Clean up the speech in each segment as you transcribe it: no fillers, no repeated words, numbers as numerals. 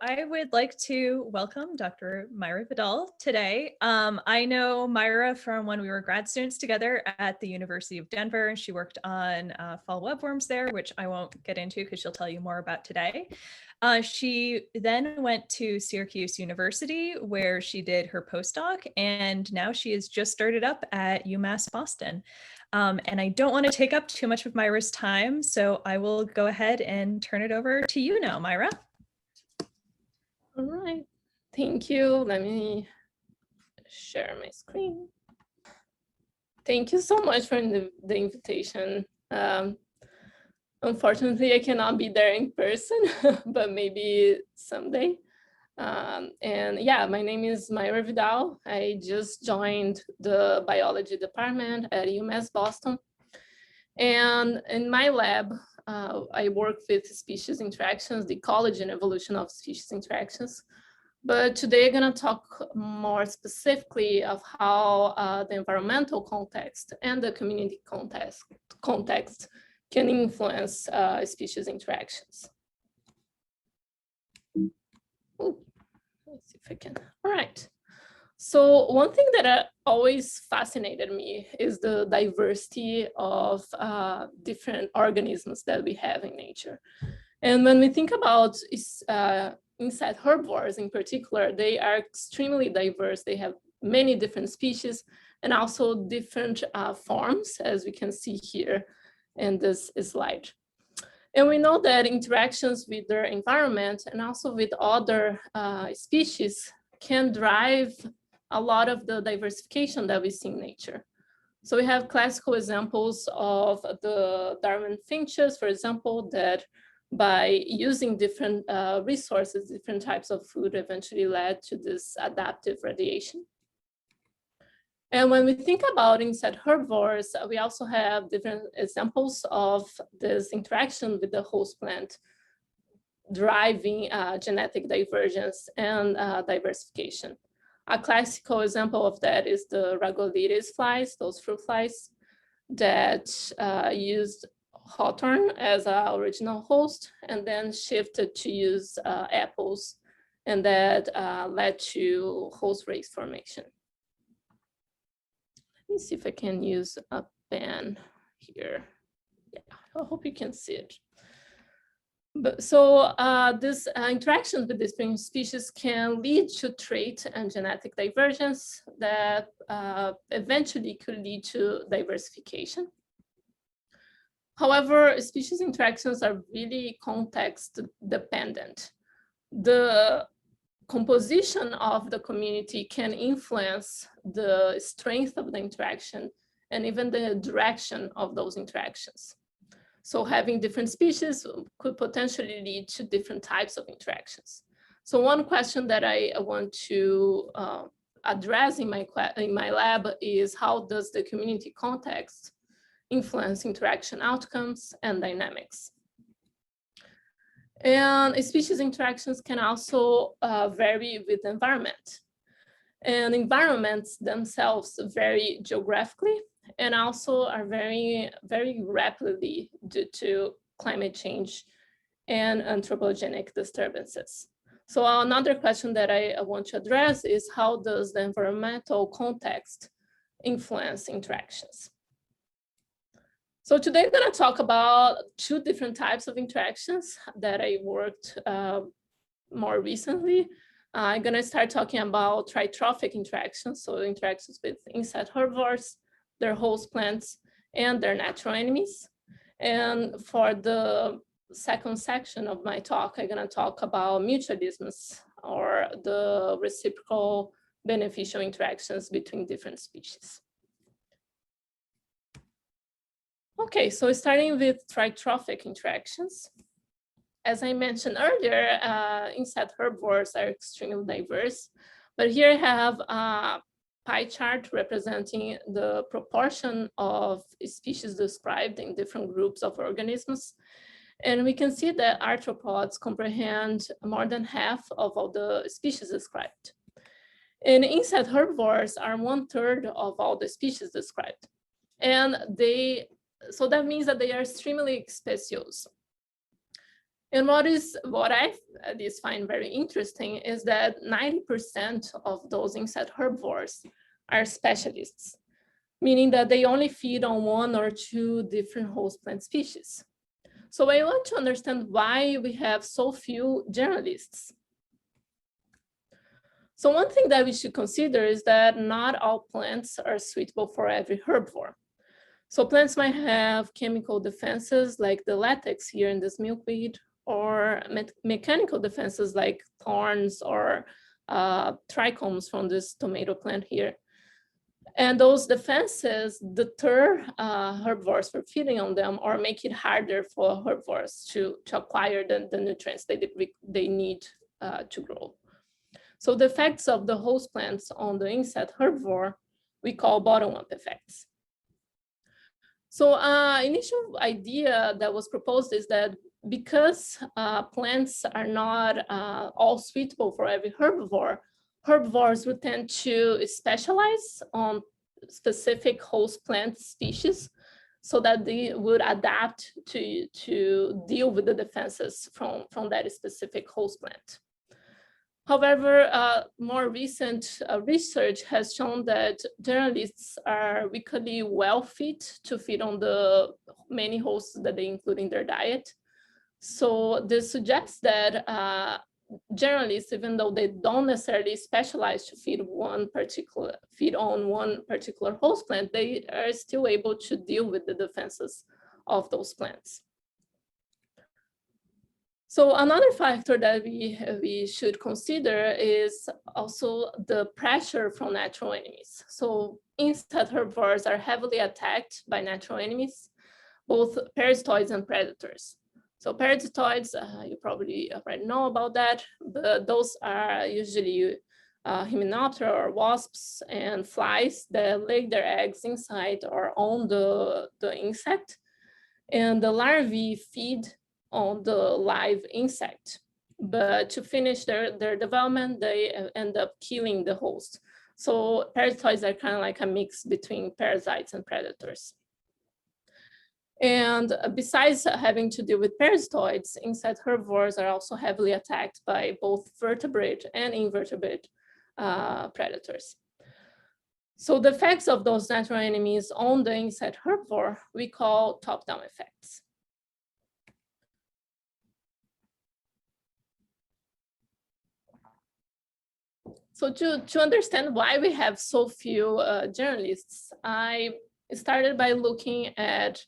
I would like to welcome Dr. Myra Vidal today. I know Myra from when we were grad students together at the University of Denver. She worked on Pho Webworms there, which I won't get into because she'll tell you more about today. She then went to Syracuse University where she did her postdoc, and now she has just started up at UMass Boston. And I don't want to take up too much of Myra's time, so I will go ahead and turn it over to you now, Myra. All right, thank you. Let me share my screen. Thank you so much for the invitation. Unfortunately, I cannot be there in person, but maybe someday. And yeah, my name is Mayra Vidal. I just joined the biology department at UMass Boston. And in my lab, I work with species interactions, the ecology and evolution of species interactions. But today I'm going to talk more specifically of how the environmental context and the community context can influence species interactions. Ooh, let's see if I can. All right. So one thing that always fascinated me is the diversity of different organisms that we have in nature. And when we think about insect herbivores in particular, they are extremely diverse. They have many different species and also different forms, as we can see here in this slide. And we know that interactions with their environment and also with other species can drive a lot of the diversification that we see in nature. So we have classical examples of the Darwin finches, for example, that by using different resources, different types of food eventually led to this adaptive radiation. And when we think about insect herbivores, we also have different examples of this interaction with the host plant driving genetic divergence and diversification. A classical example of that is the Rhagoletes flies, those fruit flies that used hawthorn as our original host and then shifted to use apples, and that led to host race formation. Let me see if I can use a pen here. Yeah, I hope you can see it. But so this interaction with different species can lead to trait and genetic divergence that eventually could lead to diversification. However, species interactions are really context dependent. The composition of the community can influence the strength of the interaction and even the direction of those interactions. So having different species could potentially lead to different types of interactions. So one question that I want to address in my lab is, how does the community context influence interaction outcomes and dynamics? And species interactions can also vary with the environment. And environments themselves vary geographically and also are very, very rapidly due to climate change and anthropogenic disturbances. So another question that I want to address is, how does the environmental context influence interactions? So today I'm going to talk about two different types of interactions that I worked more recently. I'm going to start talking about tritrophic interactions, so interactions with insect herbivores, their host plants, and their natural enemies. And for the second section of my talk, I'm going to talk about mutualisms, or the reciprocal beneficial interactions between different species. Okay, so starting with tritrophic interactions. As I mentioned earlier, insect herbivores are extremely diverse, but here I have a pie chart representing the proportion of species described in different groups of organisms. And we can see that arthropods comprehend more than half of all the species described. And insect herbivores are 1/3 of all the species described. And so that means that they are extremely speciose. And what I at least find very interesting is that 90% of those insect herbivores are specialists, meaning that they only feed on one or two different host plant species. So I want to understand why we have so few generalists. So one thing that we should consider is that not all plants are suitable for every herbivore. So plants might have chemical defenses like the latex here in this milkweed, or mechanical defenses like thorns or trichomes from this tomato plant here. And those defenses deter herbivores from feeding on them or make it harder for herbivores to acquire the nutrients they need to grow. So the effects of the host plants on the insect herbivore, we call bottom-up effects. So initial idea that was proposed is that because plants are not all suitable for every herbivore, herbivores would tend to specialize on specific host plant species so that they would adapt to deal with the defenses from that specific host plant. However, more recent research has shown that generalists are weakly well fit to feed on the many hosts that they include in their diet. So this suggests that generalists, even though they don't necessarily specialize to feed on one particular host plant, they are still able to deal with the defenses of those plants. So another factor that we should consider is also the pressure from natural enemies. So insect herbivores are heavily attacked by natural enemies, both parasitoids and predators. So parasitoids, you probably already know about that, but those are usually Hymenoptera or wasps and flies that lay their eggs inside or on the insect. And the larvae feed on the live insect. But to finish their development, they end up killing the host. So parasitoids are kind of like a mix between parasites and predators. And besides having to deal with parasitoids, insect herbivores are also heavily attacked by both vertebrate and invertebrate predators. So the effects of those natural enemies on the insect herbivore, we call top-down effects. So to understand why we have so few generalists, I started by looking at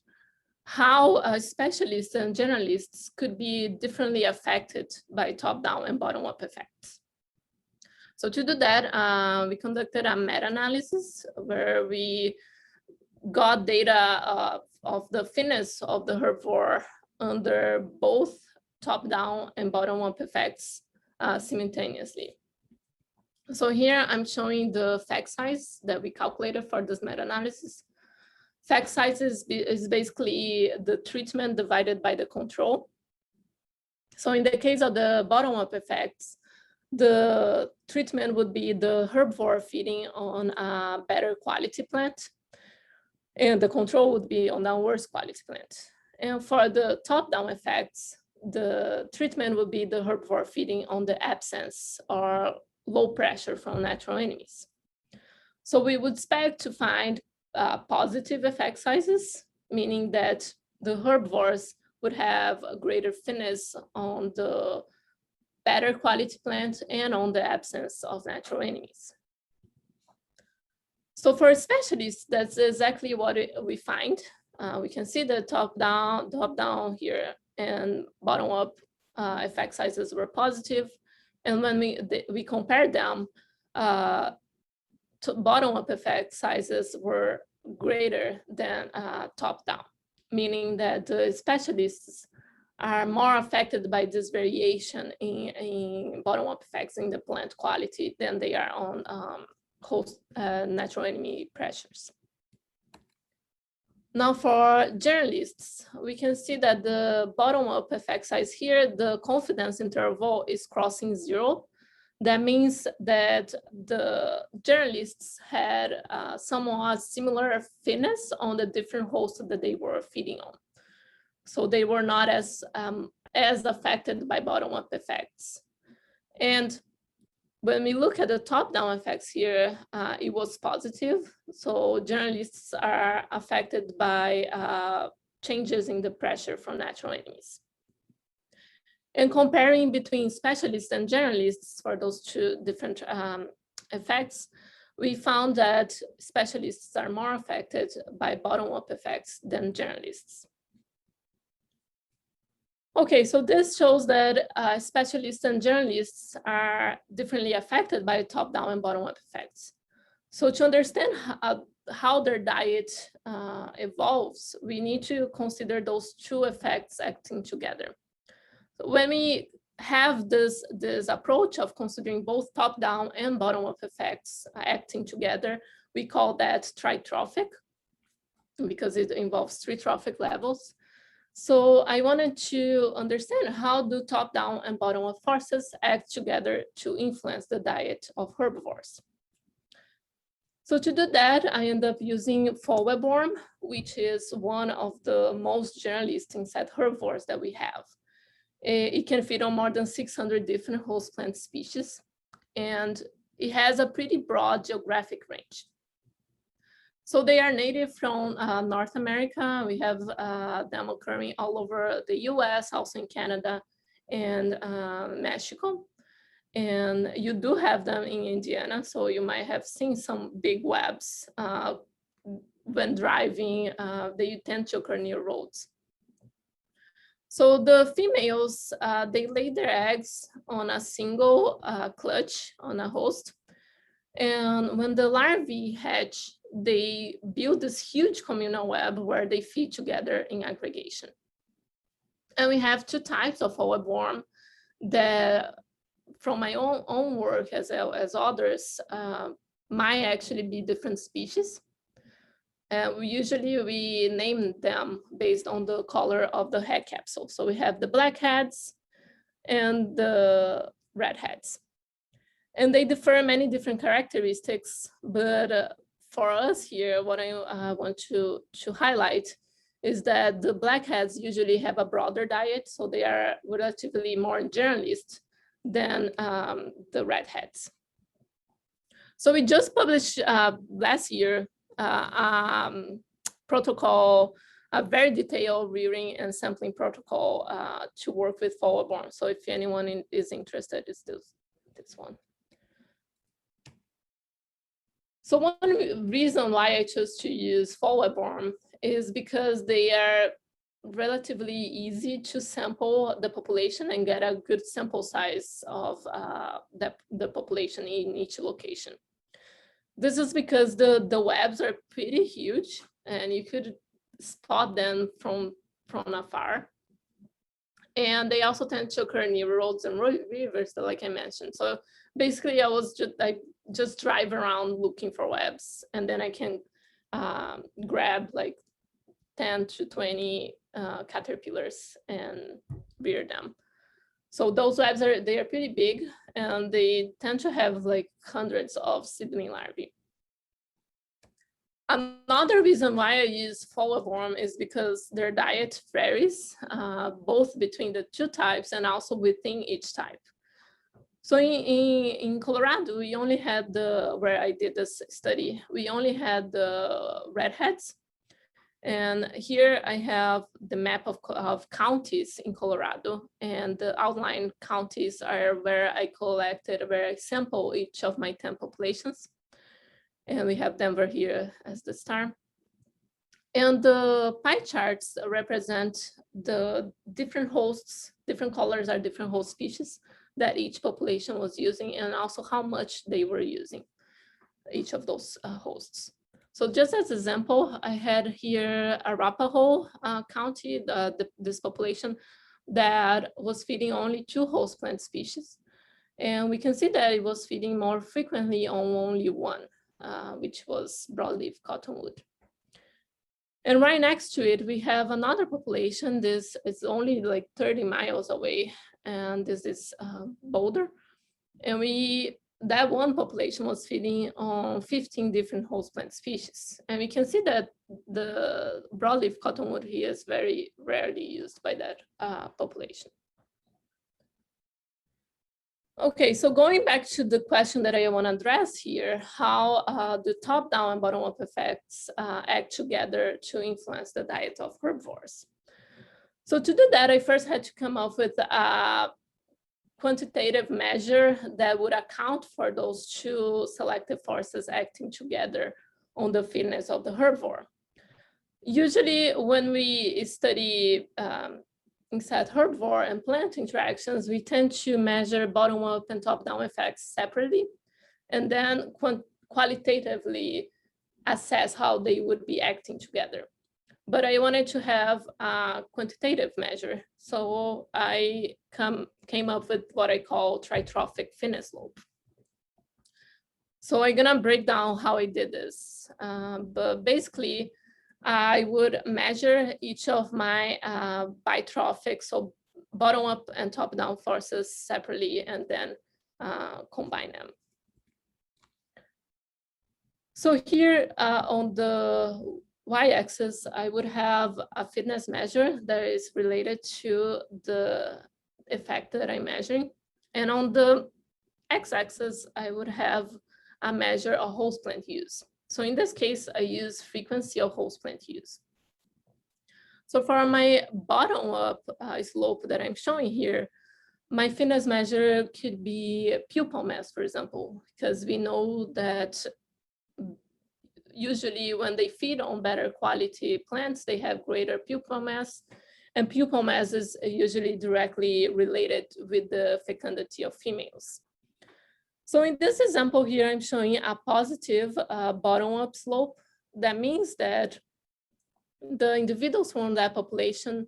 how specialists and generalists could be differently affected by top-down and bottom-up effects. So to do that, we conducted a meta-analysis where we got data of the fitness of the herbivore under both top-down and bottom-up effects simultaneously. So here I'm showing the effect size that we calculated for this meta-analysis. Effect size is basically the treatment divided by the control. So in the case of the bottom-up effects, the treatment would be the herbivore feeding on a better quality plant, and the control would be on a worse quality plant. And for the top-down effects, the treatment would be the herbivore feeding on the absence or low pressure from natural enemies. So we would expect to find positive effect sizes, meaning that the herbivores would have a greater fitness on the better quality plant and on the absence of natural enemies. So for specialists, that's exactly what we find. We can see the top down here and bottom up effect sizes were positive. And when we compared them, bottom up effect sizes were greater than top down, meaning that the specialists are more affected by this variation in bottom up effects in the plant quality than they are on host natural enemy pressures. Now for generalists, we can see that the bottom-up effect size here, the confidence interval is crossing 0. That means that the generalists had somewhat similar fitness on the different hosts that they were feeding on. So they were not as as affected by bottom-up effects. And when we look at the top-down effects here, it was positive. So generalists are affected by changes in the pressure from natural enemies. And comparing between specialists and generalists for those two different effects, we found that specialists are more affected by bottom-up effects than generalists. Okay, so this shows that specialists and generalists are differently affected by top-down and bottom-up effects. So to understand how their diet evolves, we need to consider those two effects acting together. So when we have this approach of considering both top-down and bottom-up effects acting together, we call that tritrophic, because it involves three trophic levels. So I wanted to understand how do top-down and bottom-up forces act together to influence the diet of herbivores. So to do that, I end up using Pho Webworm, which is one of the most generalist insect herbivores that we have. It can feed on more than 600 different host plant species, and it has a pretty broad geographic range. So they are native from North America. We have them occurring all over the US, also in Canada and Mexico. And you do have them in Indiana, so you might have seen some big webs when driving. They tend to occur near roads. So the females, they lay their eggs on a single clutch on a host. And when the larvae hatch, they build this huge communal web where they feed together in aggregation. And we have two types of Pho Webworm that, from my own work as well as others, might actually be different species. Usually we name them based on the color of the head capsule. So we have the black heads and the red heads. And they differ in many different characteristics, but for us here, what I want to highlight is that the blackheads usually have a broader diet, so they are relatively more generalist than the redheads. So we just published last year protocol, a very detailed rearing and sampling protocol to work with Pho Webworm. So if anyone is interested, it's this one. So one reason why I chose to use Pho Webworm is because they are relatively easy to sample the population and get a good sample size of the population in each location. This is because the webs are pretty huge and you could spot them from afar. And they also tend to occur near roads and rivers, like I mentioned. So basically I just drive around looking for webs, and then I can grab like 10 to 20 caterpillars and rear them. So those webs they are pretty big, and they tend to have like hundreds of sibling larvae. Another reason why I use Pho Webworm is because their diet varies, both between the two types and also within each type. So in Colorado, we only had where I did this study, we only had the redheads. And here I have the map of counties in Colorado, and the outline counties are where I sample each of my 10 populations. And we have Denver here as the star. And the pie charts represent the different hosts, different colors are different host species that each population was using, and also how much they were using each of those hosts. So just as example, I had here Arapahoe County, this population that was feeding only 2 host plant species. And we can see that it was feeding more frequently on only one, which was broadleaf cottonwood. And right next to it, we have another population. This is only like 30 miles away, and this is Boulder. And that one population was feeding on 15 different host plant species. And we can see that the broadleaf cottonwood here is very rarely used by that population. Okay, so going back to the question that I want to address here, how the top-down and bottom-up effects act together to influence the diet of herbivores. So to do that, I first had to come up with a quantitative measure that would account for those two selective forces acting together on the fitness of the herbivore. Usually when we study insect herbivore and plant interactions, we tend to measure bottom-up and top-down effects separately, and then qualitatively assess how they would be acting together. But I wanted to have a quantitative measure, so I came up with what I call tritrophic fitness slope. So I'm gonna break down how I did this, but basically, I would measure each of my bitrophic, so bottom up and top down forces separately, and then combine them. So here on the y-axis, I would have a fitness measure that is related to the effect that I'm measuring. And on the x-axis, I would have a measure of host plant use. So in this case, I use frequency of host plant use. So for my bottom-up slope that I'm showing here, my fitness measure could be pupal mass, for example, because we know that usually when they feed on better quality plants, they have greater pupal mass, and pupal mass is usually directly related with the fecundity of females. So in this example here, I'm showing a positive bottom-up slope. That means that the individuals from that population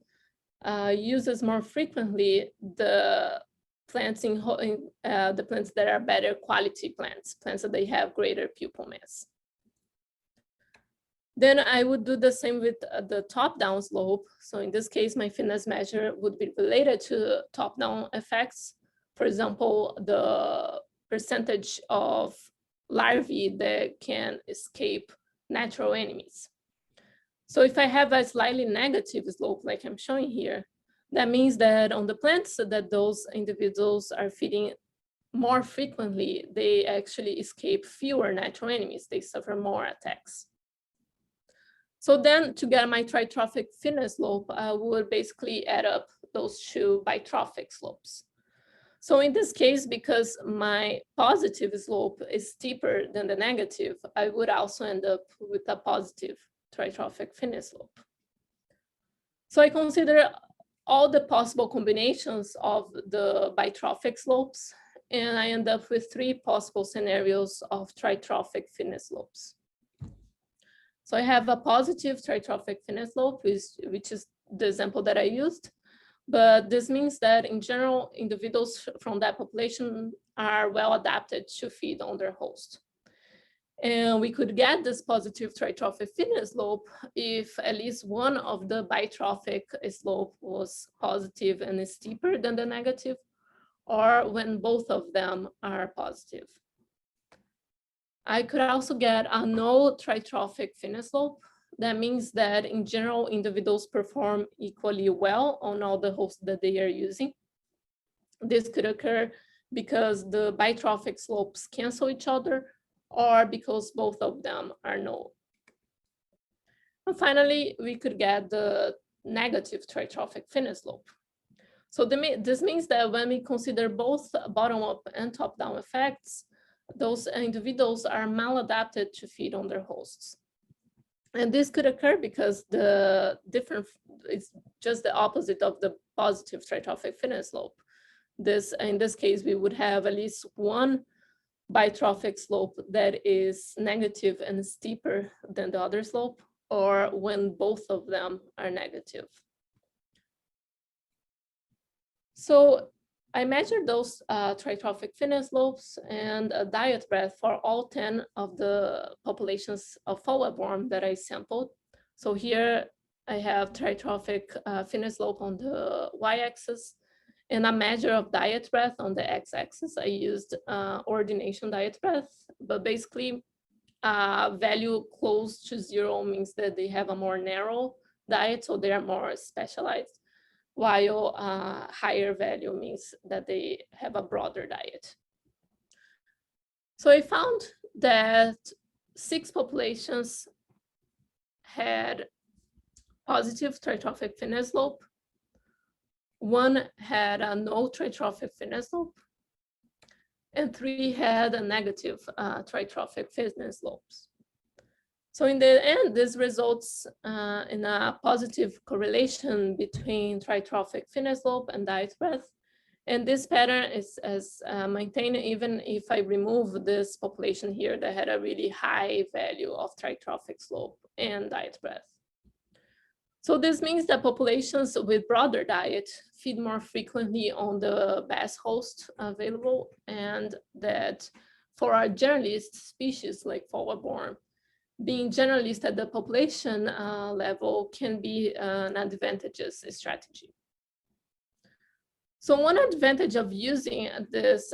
uses more frequently the plants the plants that are better quality plants that they have greater pupal mass. Then I would do the same with the top-down slope. So in this case, my fitness measure would be related to top-down effects. For example, the percentage of larvae that can escape natural enemies. So if I have a slightly negative slope like I'm showing here, that means that on the plants that those individuals are feeding more frequently, they actually escape fewer natural enemies. They suffer more attacks. So then to get my tritrophic fitness slope, I would basically add up those two bitrophic slopes. So in this case, because my positive slope is steeper than the negative, I would also end up with a positive tritrophic fitness slope. So I consider all the possible combinations of the bitrophic slopes, and I end up with 3 possible scenarios of tritrophic fitness slopes. So I have a positive tritrophic fitness slope, which is the example that I used. But this means that in general, individuals from that population are well adapted to feed on their host. And we could get this positive tritrophic fitness slope if at least one of the bitrophic slope was positive and is steeper than the negative, or when both of them are positive. I could also get a no tritrophic fitness slope. That means that in general, individuals perform equally well on all the hosts that they are using. This could occur because the bitrophic slopes cancel each other, or because both of them are null. And finally, we could get the negative tritrophic fitness slope. So this means that when we consider both bottom-up and top-down effects, those individuals are maladapted to feed on their hosts. And this could occur because it's just the opposite of the positive tritrophic fitness slope. In this case, we would have at least one bitrophic slope that is negative and steeper than the other slope, or when both of them are negative. So I measured those tritrophic fitness slopes and diet breadth for all 10 of the populations of Pho Webworm that I sampled. So here I have tritrophic fitness slope on the y-axis and a measure of diet breadth on the x-axis. I used ordination diet breadth, but basically value close to 0 means that they have a more narrow diet, so they are more specialized. while higher value means that they have a broader diet. So I found that 6 populations had positive tritrophic fitness slope. 1 had a no tritrophic fitness slope, and 3 had a negative tritrophic fitness slopes. So in the end, this results in a positive correlation between tritrophic fitness slope and diet breadth. And this pattern is maintained even if I remove this population here that had a really high value of tritrophic slope and diet breadth. So this means that populations with broader diet feed more frequently on the best host available, and that for our generalist species like Pho Webworm, being generalist at the population level can be an advantageous strategy. So one advantage of using this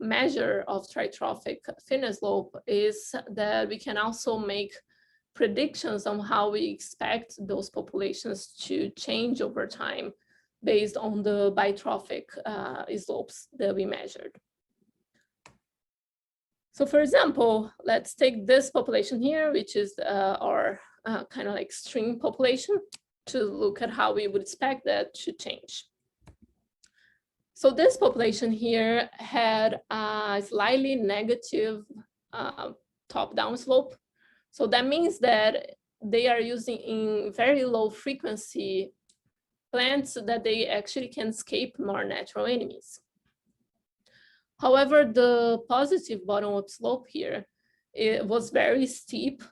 measure of tritrophic fitness slope is that we can also make predictions on how we expect those populations to change over time based on the bitrophic slopes that we measured. So for example, let's take this population here, which is our kind of like string population, to look at how we would expect that to change. So this population here had a slightly negative top-down slope. So that means that they are using in very low frequency plants that they actually can escape more natural enemies. However, the positive bottom-up slope here, it was very steep.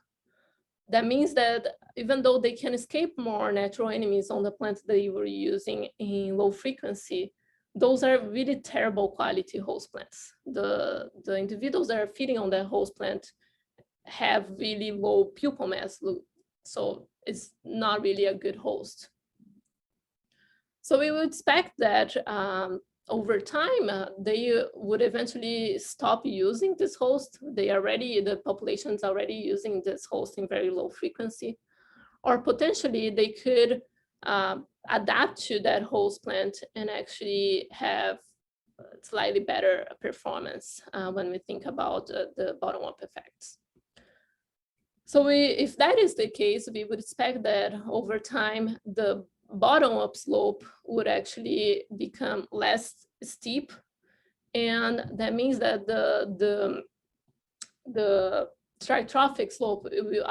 That means that even though they can escape more natural enemies on the plants they were using in low frequency, those are really terrible quality host plants. The individuals that are feeding on that host plant have really low pupal mass, so it's not really a good host. So we would expect that over time, they would eventually stop using this host. The population's already using this host in very low frequency, or potentially they could adapt to that host plant and actually have slightly better performance when we think about the bottom-up effects. So if that is the case, we would expect that over time, the bottom-up slope would actually become less steep. And that means that the tritrophic slope will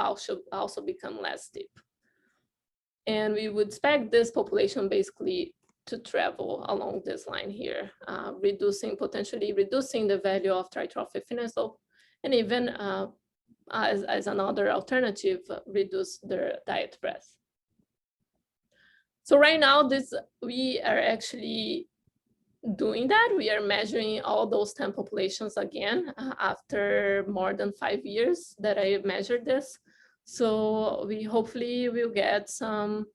also become less steep. And we would expect this population basically to travel along this line here, potentially reducing the value of tritrophic fitness slope, and even as another alternative, reduce their diet breadth. So right now, we are actually doing that. We are measuring all those 10 populations again after more than 5 years that I measured this. So we hopefully will get some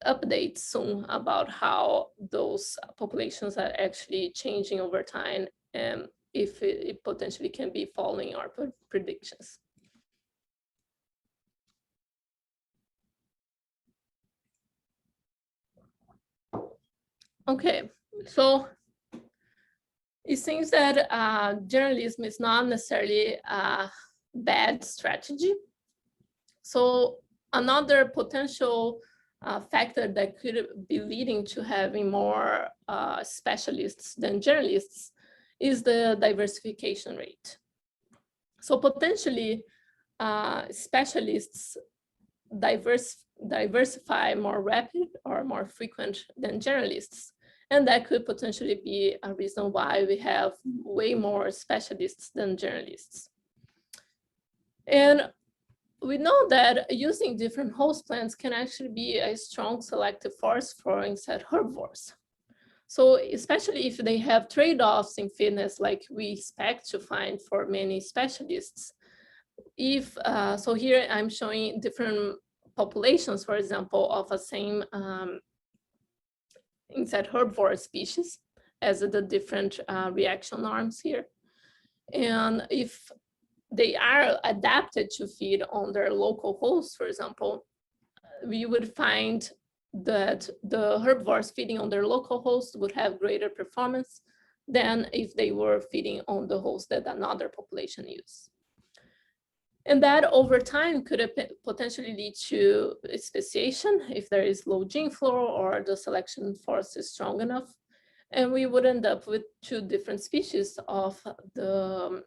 updates soon about how those populations are actually changing over time, and if it potentially can be following our predictions. Okay, so it seems that generalism is not necessarily a bad strategy. So another potential factor that could be leading to having more specialists than generalists is the diversification rate. So potentially specialists diversify more rapid or more frequent than generalists. And that could potentially be a reason why we have way more specialists than generalists. And we know that using different host plants can actually be a strong selective force for insect herbivores. So especially if they have trade-offs in fitness like we expect to find for many specialists. So here I'm showing different populations, for example, of a same insect herbivore species as the different reaction arms here. And if they are adapted to feed on their local hosts, for example, we would find that the herbivores feeding on their local host would have greater performance than if they were feeding on the host that another population used. And that over time could potentially lead to speciation if there is low gene flow or the selection force is strong enough. And we would end up with two different species of the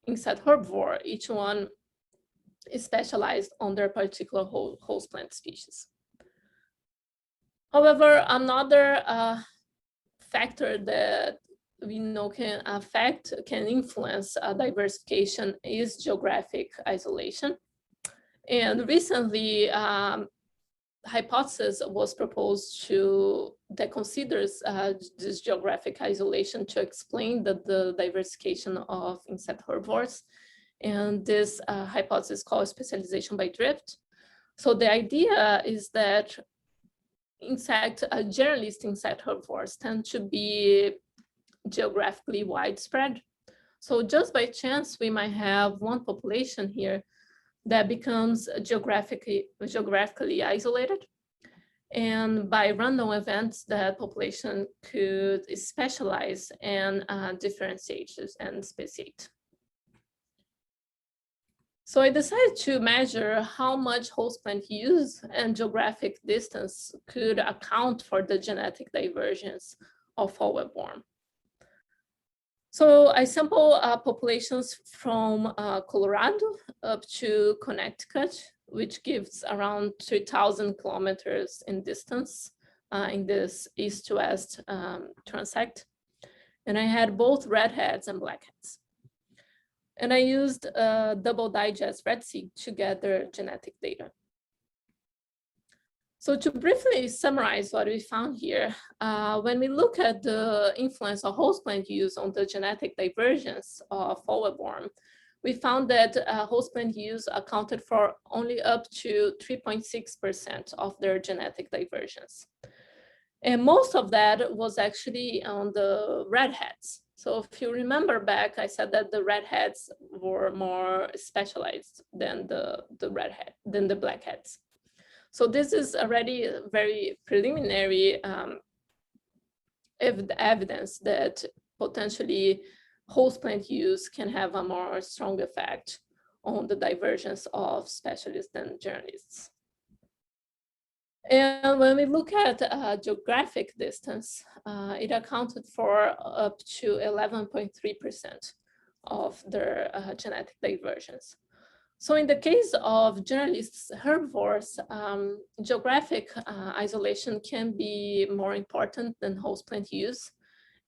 insect herbivore, each one is specialized on their particular host plant species. However, another factor that we know can influence diversification is geographic isolation. And recently, hypothesis was proposed that considers this geographic isolation to explain the diversification of insect herbivores. And this hypothesis is called specialization by drift. So the idea is that generalist insect herbivores tend to be geographically widespread. So just by chance, we might have one population here that becomes geographically isolated. And by random events, that population could specialize and differentiate and speciate. So I decided to measure how much host plant use and geographic distance could account for the genetic divergence of Pho Webworm. So I sample populations from Colorado up to Connecticut, which gives around 3,000 kilometers in distance in this east to west transect. And I had both redheads and blackheads. And I used double digest RedSeq to gather genetic data. So to briefly summarize what we found here, when we look at the influence of host plant use on the genetic divergence of Pho Webworm, we found that host plant use accounted for only up to 3.6% of their genetic divergence. And most of that was actually on the redheads. So if you remember back, I said that the redheads were more specialized than the blackheads. So this is already very preliminary evidence that potentially host plant use can have a more strong effect on the divergence of specialists than generalists. And when we look at geographic distance, it accounted for up to 11.3% of their genetic divergence. So in the case of generalist herbivores, geographic isolation can be more important than host plant use.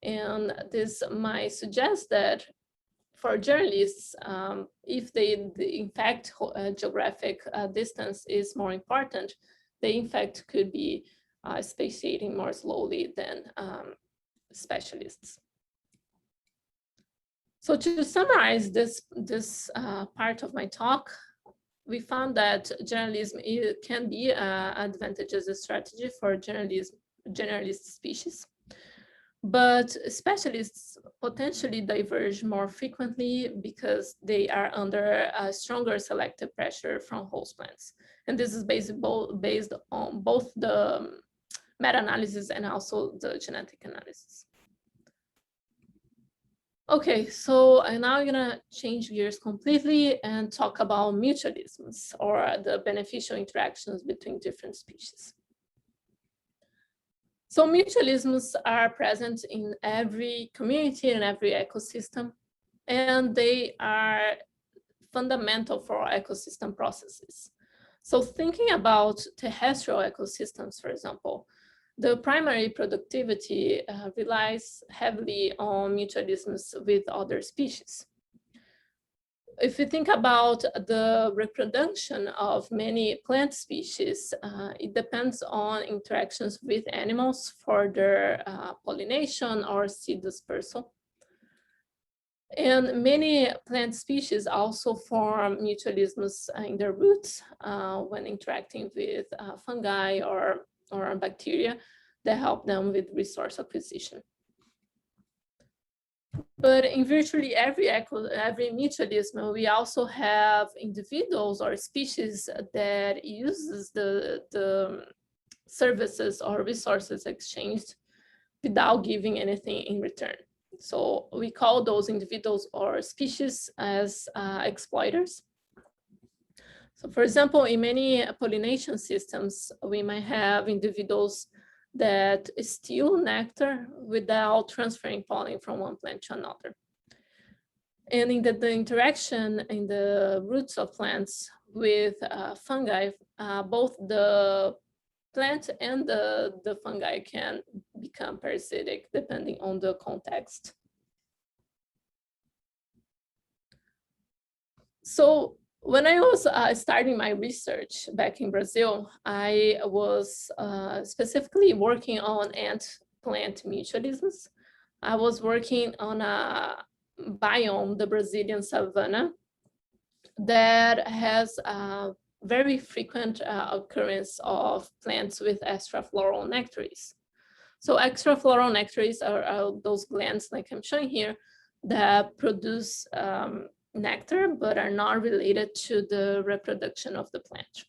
And this might suggest that for journalists, if in fact, geographic distance is more important, they in fact could be speciating more slowly than specialists. So to summarize this part of my talk, we found that journalism can be an advantageous strategy for generalist species. But specialists potentially diverge more frequently because they are under a stronger selective pressure from host plants. And this is based on both the meta-analysis and also the genetic analysis. Okay, so I'm now gonna change gears completely and talk about mutualisms, or the beneficial interactions between different species. So mutualisms are present in every community and every ecosystem, and they are fundamental for ecosystem processes. So thinking about terrestrial ecosystems, for example, the primary productivity relies heavily on mutualisms with other species. If you think about the reproduction of many plant species, it depends on interactions with animals for their pollination or seed dispersal. And many plant species also form mutualisms in their roots when interacting with fungi or bacteria that help them with resource acquisition. But in virtually every mutualism, we also have individuals or species that uses the services or resources exchanged without giving anything in return. So we call those individuals or species as exploiters. So for example, in many pollination systems, we might have individuals that steal nectar without transferring pollen from one plant to another. And in the interaction in the roots of plants with fungi, both the plant and the fungi can become parasitic depending on the context. So when I was starting my research back in Brazil, I was specifically working on ant-plant mutualisms. I was working on a biome, the Brazilian savanna, that has a very frequent occurrence of plants with extrafloral nectaries. So extrafloral nectaries are those glands, like I'm showing here, that produce nectar, but are not related to the reproduction of the plant.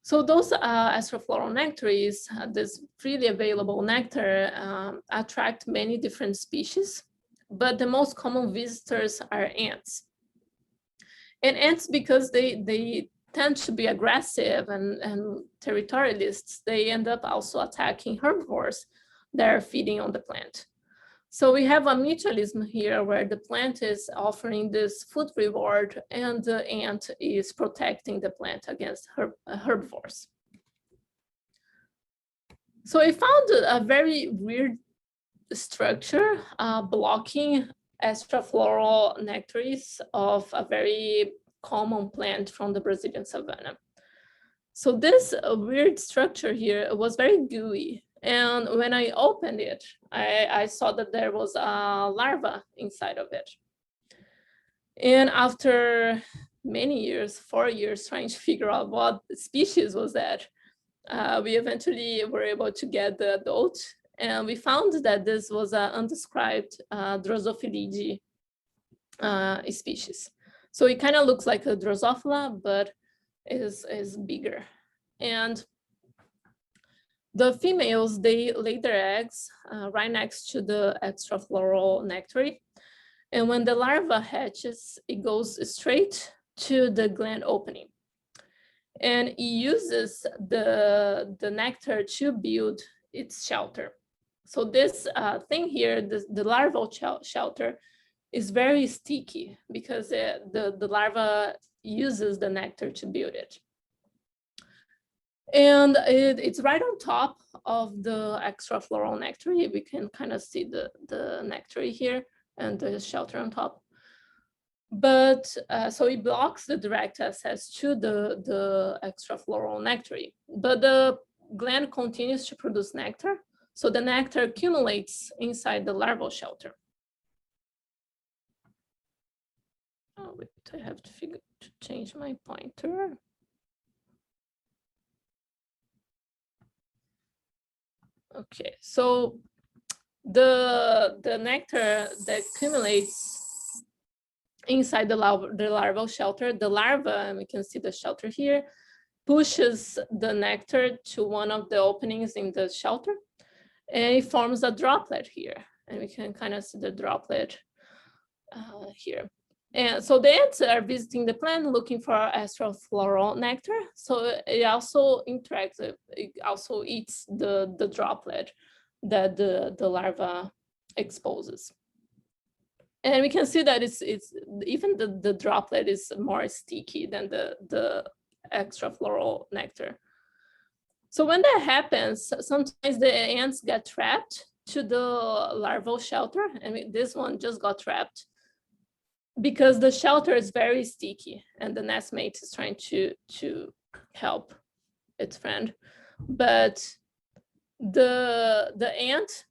So those extrafloral nectaries, this freely available nectar, attract many different species, but the most common visitors are ants. And ants, because they tend to be aggressive and territorialists, they end up also attacking herbivores that are feeding on the plant. So we have a mutualism here where the plant is offering this food reward and the ant is protecting the plant against herbivores. So I found a very weird structure blocking extrafloral nectaries of a very common plant from the Brazilian savanna. So this weird structure here was very gooey. And when I opened it, I saw that there was a larva inside of it. And after many years, 4 years, trying to figure out what species was that, we eventually were able to get the adult. And we found that this was an undescribed Drosophilidae species. So it kind of looks like a Drosophila, but is bigger. And the females, they lay their eggs right next to the extrafloral nectary. And when the larva hatches, it goes straight to the gland opening. And it uses the nectar to build its shelter. So this thing here, the larval shelter, is very sticky because the larva uses the nectar to build it. And it's right on top of the extrafloral nectary. We can kind of see the nectary here and the shelter on top. But so it blocks the direct access to the extrafloral nectary. But the gland continues to produce nectar. So the nectar accumulates inside the larval shelter. Oh, wait, I have to change my pointer. Okay, so the nectar that accumulates inside the larval shelter, the larva, and we can see the shelter here, pushes the nectar to one of the openings in the shelter, and it forms a droplet here. And we can kind of see the droplet here. And so the ants are visiting the plant looking for extrafloral nectar. So it also interacts, it also eats the droplet that the larva exposes. And we can see that it's even the droplet is more sticky than the extrafloral nectar. So when that happens, sometimes the ants get trapped to the larval shelter. And this one just got trapped because the shelter is very sticky and the nestmate is trying to help its friend. But the ant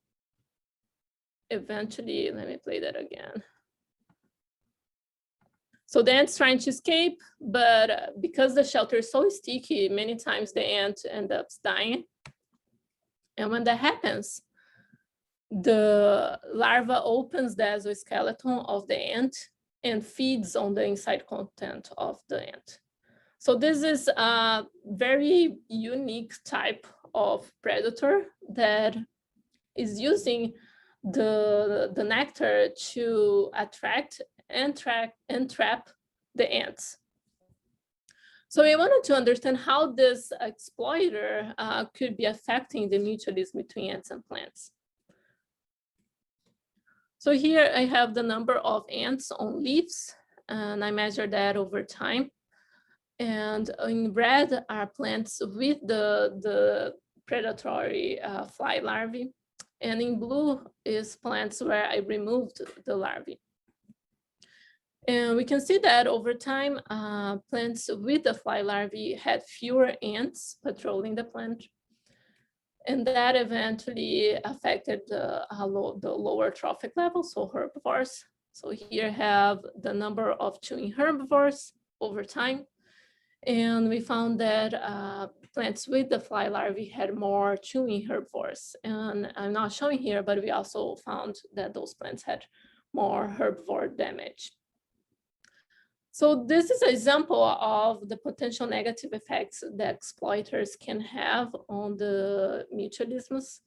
eventually, let me play that again. So the ant's trying to escape, but because the shelter is so sticky, many times the ant ends up dying. And when that happens, the larva opens the exoskeleton of the ant and feeds on the inside content of the ant. So this is a very unique type of predator that is using the nectar to attract and trap the ants. So we wanted to understand how this exploiter could be affecting the mutualism between ants and plants. So here I have the number of ants on leaves, and I measure that over time. And in red are plants with the predatory fly larvae. And in blue is plants where I removed the larvae. And we can see that over time, plants with the fly larvae had fewer ants patrolling the plant. And that eventually affected the lower trophic level, so herbivores. So here have the number of chewing herbivores over time. And we found that plants with the fly larvae had more chewing herbivores. And I'm not showing here, but we also found that those plants had more herbivore damage. So this is an example of the potential negative effects that exploiters can have on the mutualisms.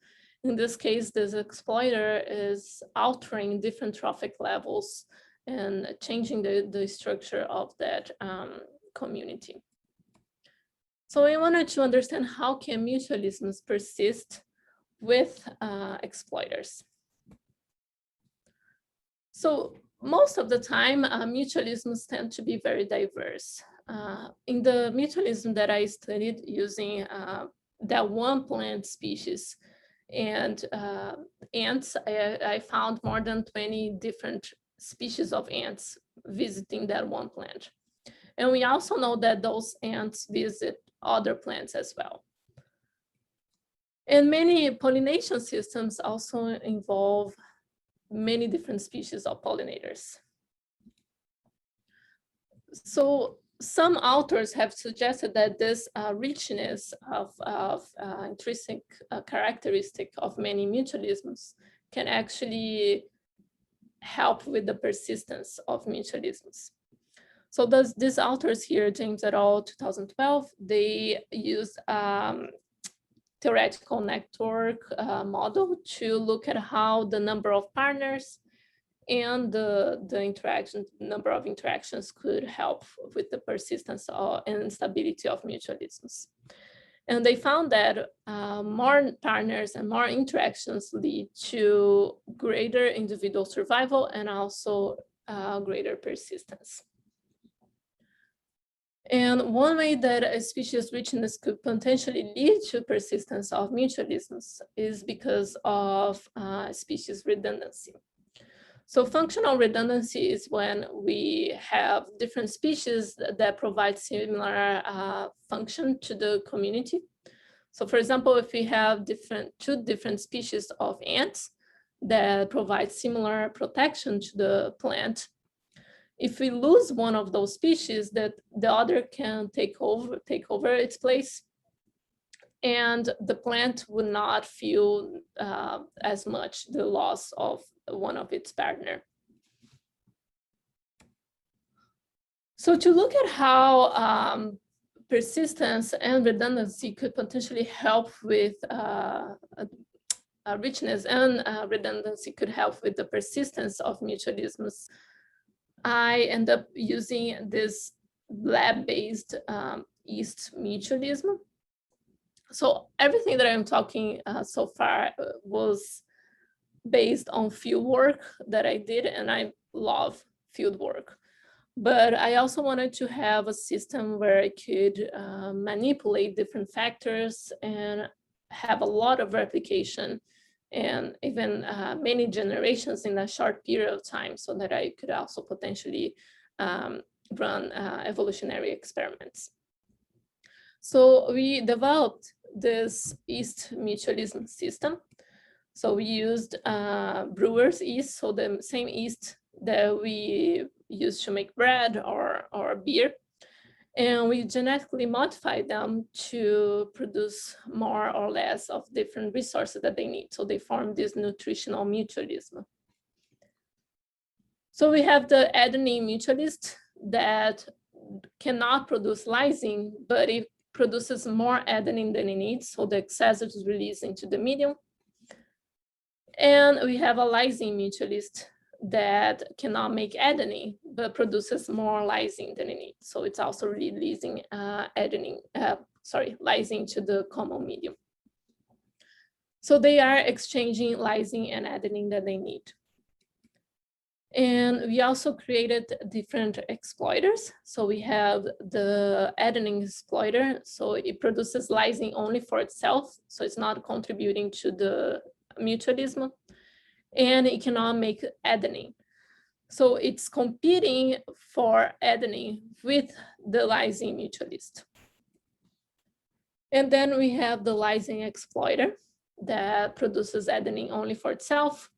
In this case, this exploiter is altering different trophic levels and changing the structure of that community. So we wanted to understand how can mutualisms persist with exploiters. So most of the time, mutualisms tend to be very diverse. In the mutualism that I studied using that one plant species and ants, I found more than 20 different species of ants visiting that one plant. And we also know that those ants visit other plants as well. And many pollination systems also involve many different species of pollinators. So some authors have suggested that this richness of intrinsic characteristic of many mutualisms can actually help with the persistence of mutualisms. So these authors here, James et al., 2012, they use theoretical network model to look at how the number of partners and the number of interactions could help with the persistence and stability of mutualisms. And they found that more partners and more interactions lead to greater individual survival and also greater persistence. And one way that a species richness could potentially lead to persistence of mutualisms is because of species redundancy. So functional redundancy is when we have different species that provide similar function to the community. So for example, if we have two different species of ants that provide similar protection to the plant, if we lose one of those species, that the other can take over its place, and the plant would not feel as much the loss of one of its partner. So to look at how persistence and redundancy could potentially help with richness and redundancy could help with the persistence of mutualisms, I end up using this lab-based yeast mutualism. So everything that I'm talking so far was based on field work that I did, and I love field work. But I also wanted to have a system where I could manipulate different factors and have a lot of replication and even many generations in a short period of time, so that I could also potentially run evolutionary experiments. So we developed this yeast mutualism system. So we used brewer's yeast, so the same yeast that we use to make bread or beer. And we genetically modified them to produce more or less of different resources that they need. So they form this nutritional mutualism. So we have the adenine mutualist that cannot produce lysine, but it produces more adenine than it needs, so the excess is released into the medium. And we have a lysine mutualist that cannot make adenine, but produces more lysine than it needs. So it's also releasing lysine to the common medium. So they are exchanging lysine and adenine that they need. And we also created different exploiters. So we have the adenine exploiter. So it produces lysine only for itself. So it's not contributing to the mutualism. And it cannot make adenine. So it's competing for adenine with the lysine mutualist. And then we have the lysine exploiter that produces adenine only for itself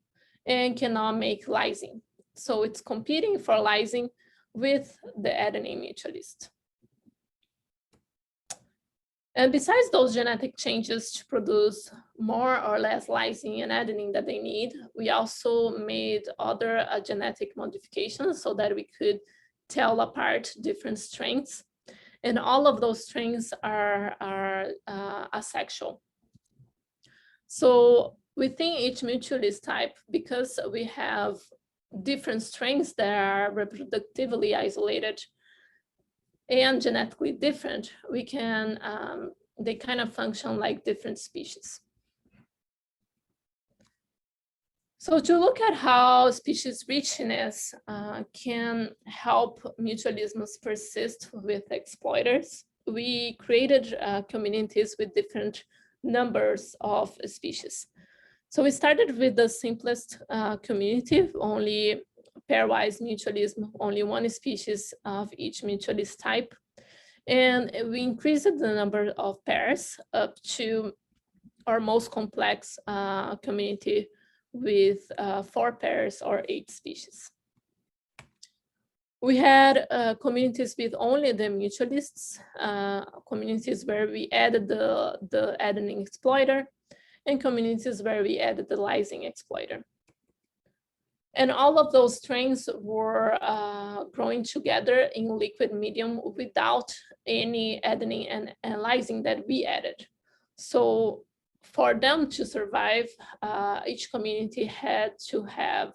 and cannot make lysine. So it's competing for lysine with the adenine mutualist. And besides those genetic changes to produce more or less lysine and adenine that they need, we also made other genetic modifications so that we could tell apart different strains. And all of those strains are asexual. So within each mutualist type, because we have different strains that are reproductively isolated and genetically different, we can, they kind of function like different species. So to look at how species richness can help mutualisms persist with exploiters, we created communities with different numbers of species. So we started with the simplest community, only pairwise mutualism, only one species of each mutualist type. And we increased the number of pairs up to our most complex community with 4 pairs or 8 species. We had communities with only the mutualists, communities where we added the adenine exploiter, and communities where we added the lysine exploiter. And all of those strains were growing together in liquid medium without any adenine and lysine that we added. So for them to survive, each community had to have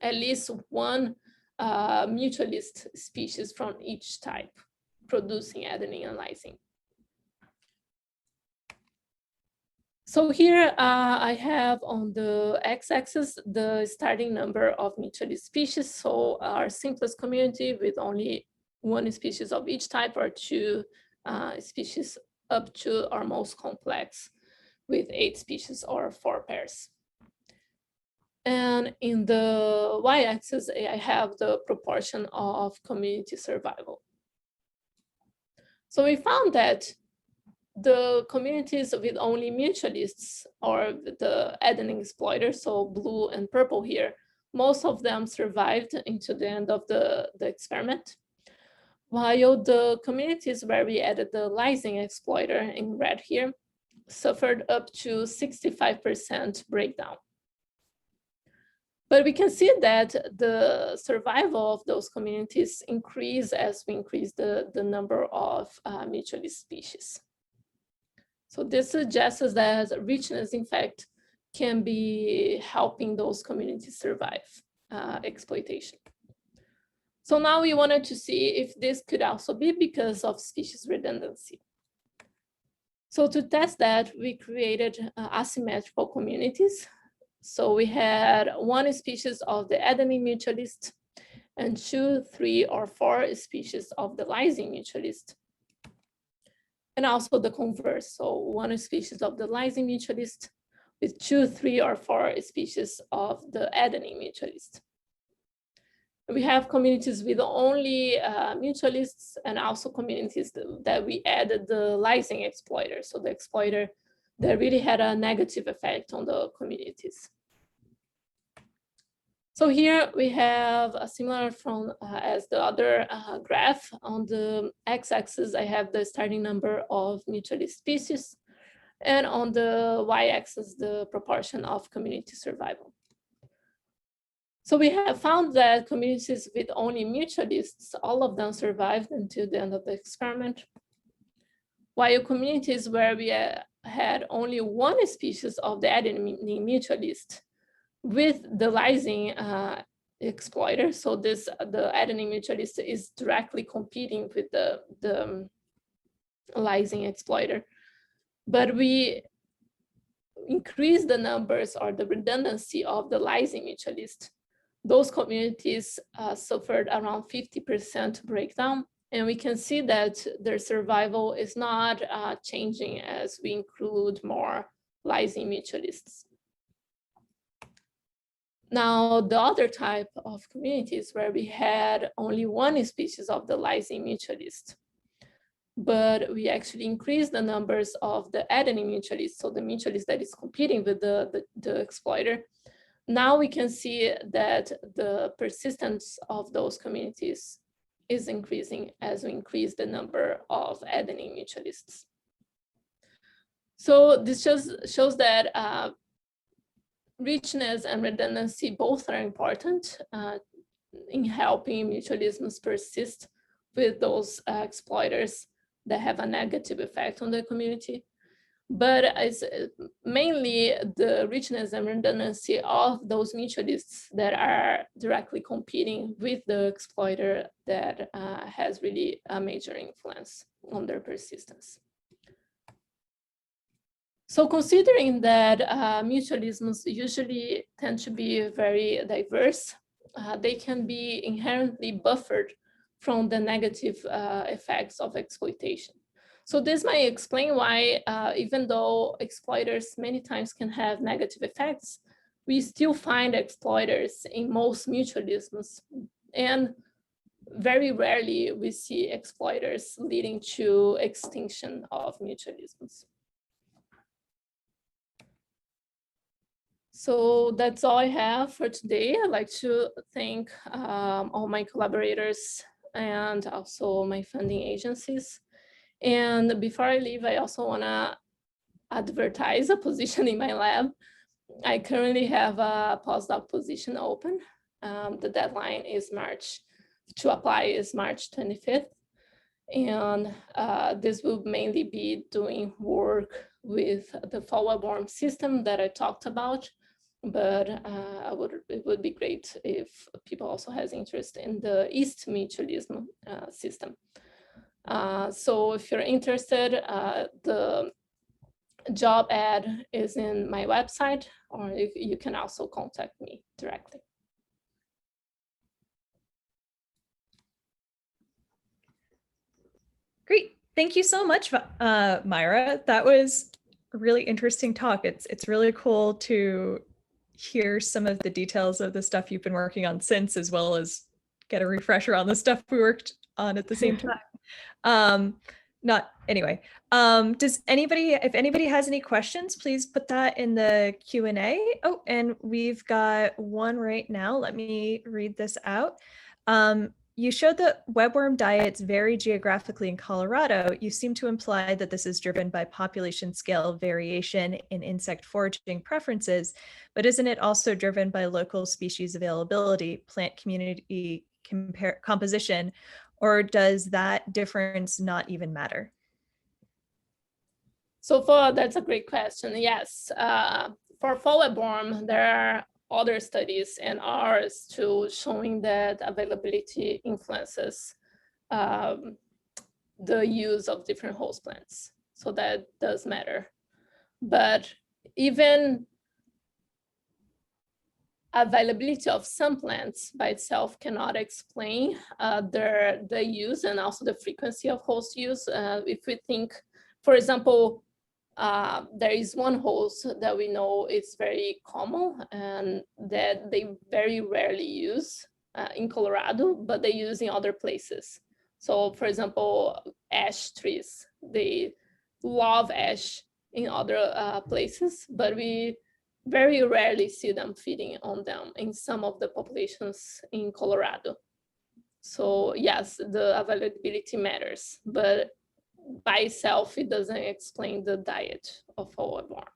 at least one mutualist species from each type producing adenine and lysine. So here I have on the x-axis the starting number of mutualist species. So our simplest community with only one species of each type, or 2 species up to our most complex with 8 species or 4 pairs. And in the y-axis, I have the proportion of community survival. So we found that the communities with only mutualists, or the adenine exploiters, so blue and purple here, most of them survived into the end of the experiment. While the communities where we added the lysine exploiter in red here suffered up to 65% breakdown. But we can see that the survival of those communities increase as we increase the number of mutualist species. So this suggests that richness, in fact, can be helping those communities survive exploitation. So now we wanted to see if this could also be because of species redundancy. So to test that, we created asymmetrical communities. So we had 1 species of the adenine mutualist and 2, 3, or 4 species of the lysine mutualist. And also the converse, so 1 species of the lysine mutualist with 2, 3, or 4 species of the adenine mutualist. We have communities with only mutualists, and also communities that we added the lysine exploiter, so the exploiter that really had a negative effect on the communities. So here we have a similar from as the other graph. On the x-axis, I have the starting number of mutualist species, and on the y-axis, the proportion of community survival. So we have found that communities with only mutualists, all of them survived until the end of the experiment, while communities where we had only one species of the adenine mutualist with the lysine exploiter, so the adenine mutualist is directly competing with the lysine exploiter, but we increase the numbers or the redundancy of the lysine mutualist. Those communities suffered around 50% breakdown, and we can see that their survival is not changing as we include more lysine mutualists. Now, the other type of communities where we had only one species of the lysine mutualist, but we actually increased the numbers of the adenine mutualist, so the mutualist that is competing with the exploiter. Now we can see that the persistence of those communities is increasing as we increase the number of adenine mutualists. So this shows that richness and redundancy both are important in helping mutualisms persist with those exploiters that have a negative effect on the community. But it's mainly the richness and redundancy of those mutualists that are directly competing with the exploiter that has really a major influence on their persistence. So considering that mutualisms usually tend to be very diverse, they can be inherently buffered from the negative effects of exploitation. So this might explain why, even though exploiters many times can have negative effects, we still find exploiters in most mutualisms, and very rarely we see exploiters leading to extinction of mutualisms. So that's all I have for today. I'd like to thank all my collaborators and also my funding agencies. And before I leave, I also want to advertise a position in my lab. I currently have a postdoc position open. The deadline is to apply is March 25th. And this will mainly be doing work with the Pho Webworm system that I talked about. But it would be great if people also has interest in the Yeast mutualism system. So if you're interested, the job ad is in my website, or you can also contact me directly. Great. Thank you so much, Myra. That was a really interesting talk. It's really cool to hear some of the details of the stuff you've been working on since, as well as get a refresher on the stuff we worked on at the same time. Does anybody, if anybody has any questions, please put that in the Q&A. Oh, and we've got one right now. Let me read this out. You showed that webworm diets vary geographically in Colorado. You seem to imply that this is driven by population scale variation in insect foraging preferences, but isn't it also driven by local species availability, plant community composition, or does that difference not even matter? So that's a great question. Yes, for Pho Webworm, there are other studies and ours too showing that availability influences the use of different host plants. So that does matter. But even availability of some plants by itself cannot explain the use and also the frequency of host use. If we think, for example, there is one host that we know is very common and that they very rarely use in Colorado, but they use in other places. So for example, ash trees, they love ash in other places, but we very rarely see them feeding on them in some of the populations in Colorado. So yes, the availability matters, but by itself, it doesn't explain the diet of Pho Webworm.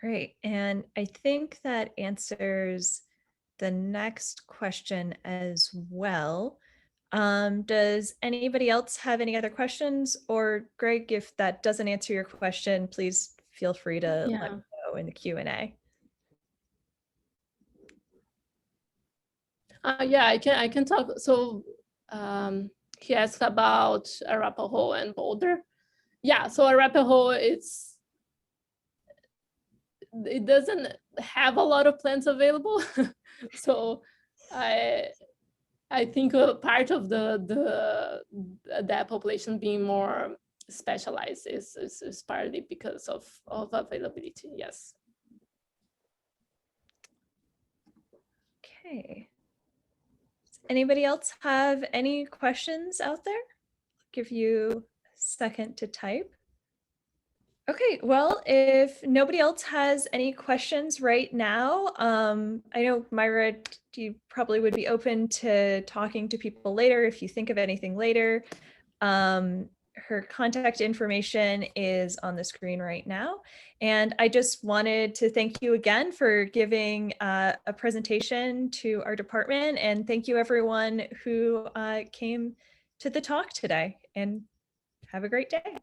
All Great. And I think that answers the next question as well. Does anybody else have any other questions? Or Greg, if that doesn't answer your question, please feel free to let me know in the Q&A. Yeah, I can talk. So he asked about Arapaho and Boulder. Yeah, so Arapaho, it doesn't have a lot of plants available. So I think part of that population being more specialized is partly because of availability. Yes. Okay. Does anybody else have any questions out there? I'll give you a second to type. Okay, well, if nobody else has any questions right now, I know Myra, you probably would be open to talking to people later if you think of anything later. Her contact information is on the screen right now. And I just wanted to thank you again for giving a presentation to our department. And thank you everyone who came to the talk today, and have a great day.